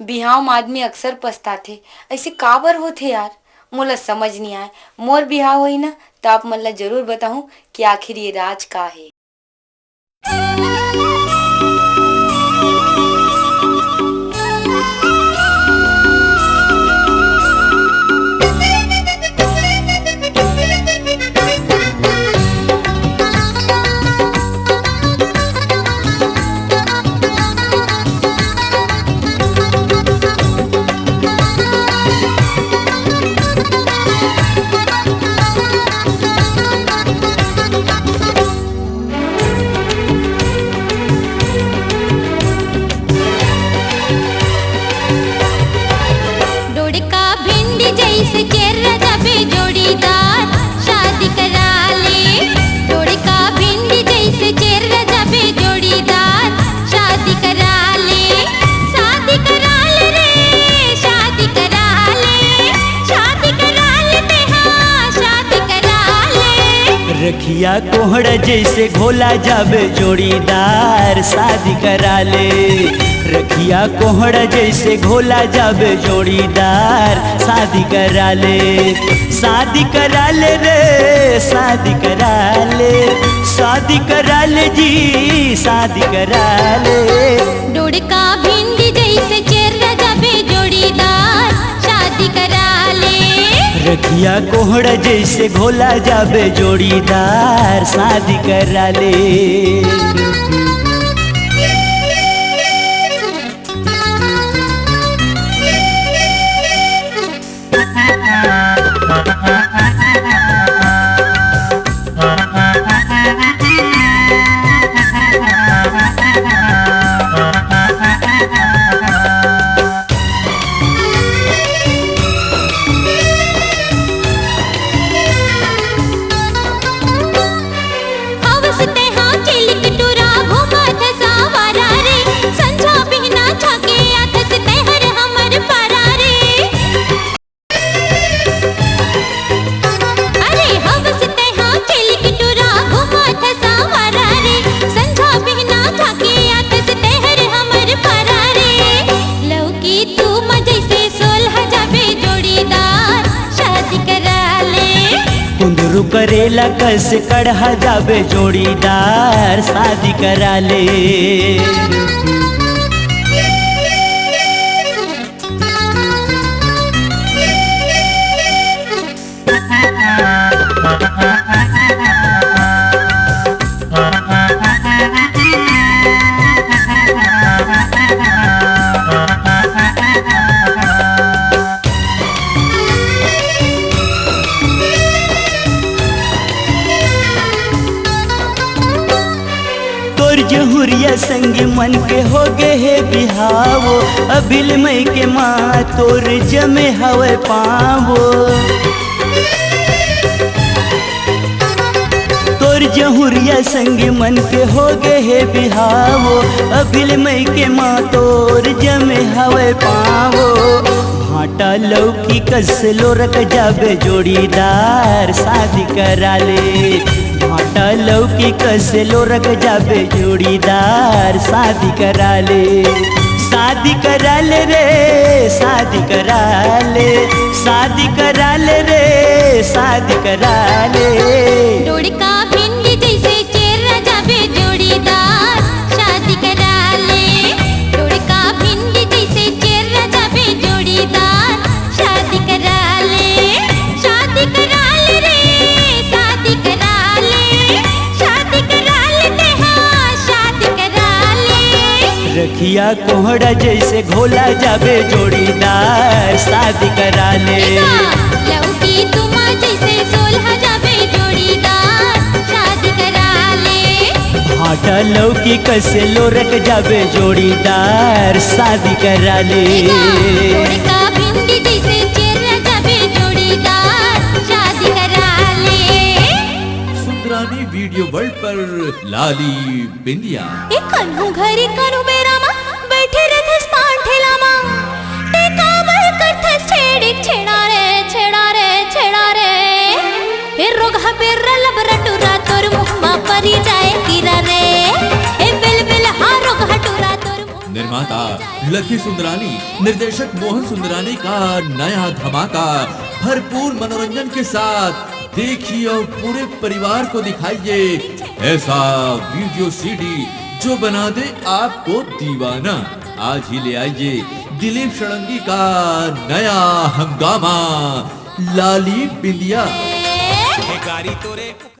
बिहाव में आदमी अक्सर पछताथे। ऐसे काबर होथे यार, मोला समझ नहीं आए। मोर बिहाव होई ना तो आप मन ला जरूर बताऊं कि आखिर ये राज का है। रखिया कोहड़ा जैसे घोला जाबे जोड़ीदार शादी करा ले। रखिया कोहड़ा जैसे घोला जाबे जोड़ीदार शादी करा ले। शादी करा ले रे शादी करा ले, शादी करा ले जी शादी करा ले। डोड़का भिंडी जैसे चेहरा जाबे जोड़ीदार शादी करा ले। रखिया कोहड़ा जैसे घोला जाबे जोड़ीदार शादी करा ले। कुंदरू करेला कस कढ़ा जाबे जोड़ीदार शादी करा ले। जहुरिया संग मन के हो गए है बिहावो, अभिल मई के माँ तोर जमे हवे पावो। तोर जहुरिया संग मन के हो गए है बिहावो, अभिल मई के माँ तोर जमे हवे पावो। भाटा लौकी कसलो रख जाबे जोड़ीदार शादी करा ले। भाटा लौकी कसलो रख जाबे जोड़ीदार शादी करा ले। शादी करा ले रे शादी करा ले, शादी करा ले रे शादी करा ले। डोड़का भिंडी जैसे चेहरा जाबे जोड़ीदार शादी करा ले। डोड़का भिंडी जैसे चेहरा जाबे जोड़ीदार शादी करा ले। शादी करा ले रे शादी करा ले, शादी करा लेते हाँ शादी करा ले। रखिया कोहड़ा जैसे घोला जाबे जोड़ीदार शादी करा ले। लौकी तुमा जैसे सोलह जाबे जोड़ीदार शादी करा ले। भाटा लौकी कसलो रख जाबे जोड़ीदार शादी करा ले। डोड़का भिंडी जैसे चेहरा जाबे जोड़ीदार शादी करा ले। सुंदरानी वीडियो वर्ल्ड पर लाली बिंदिया कन्हू घरी कनु बेरा मा बैठे रहते स्पान ठेला मा ते काबर करथस छेड़ी छेड़ा रे ए रोगा पेर लबरा टुरा तोर मुहमा परी जाए कीरा रे ए बिल बिल हा रोगा टुरा तोर मुहमा निर्माता लकी सुंदरानी, निर्देशक मोहन सुंदरानी का नया धमाका भरपूर मनोरंजन के साथ देखिए और पूरे परिवार को दिखाइए ऐसा वीडियो सीडी जो बना दे आपको दीवाना। आज ही ले आइए दिलीप षडंगी का नया हंगामा लाली बिंदिया।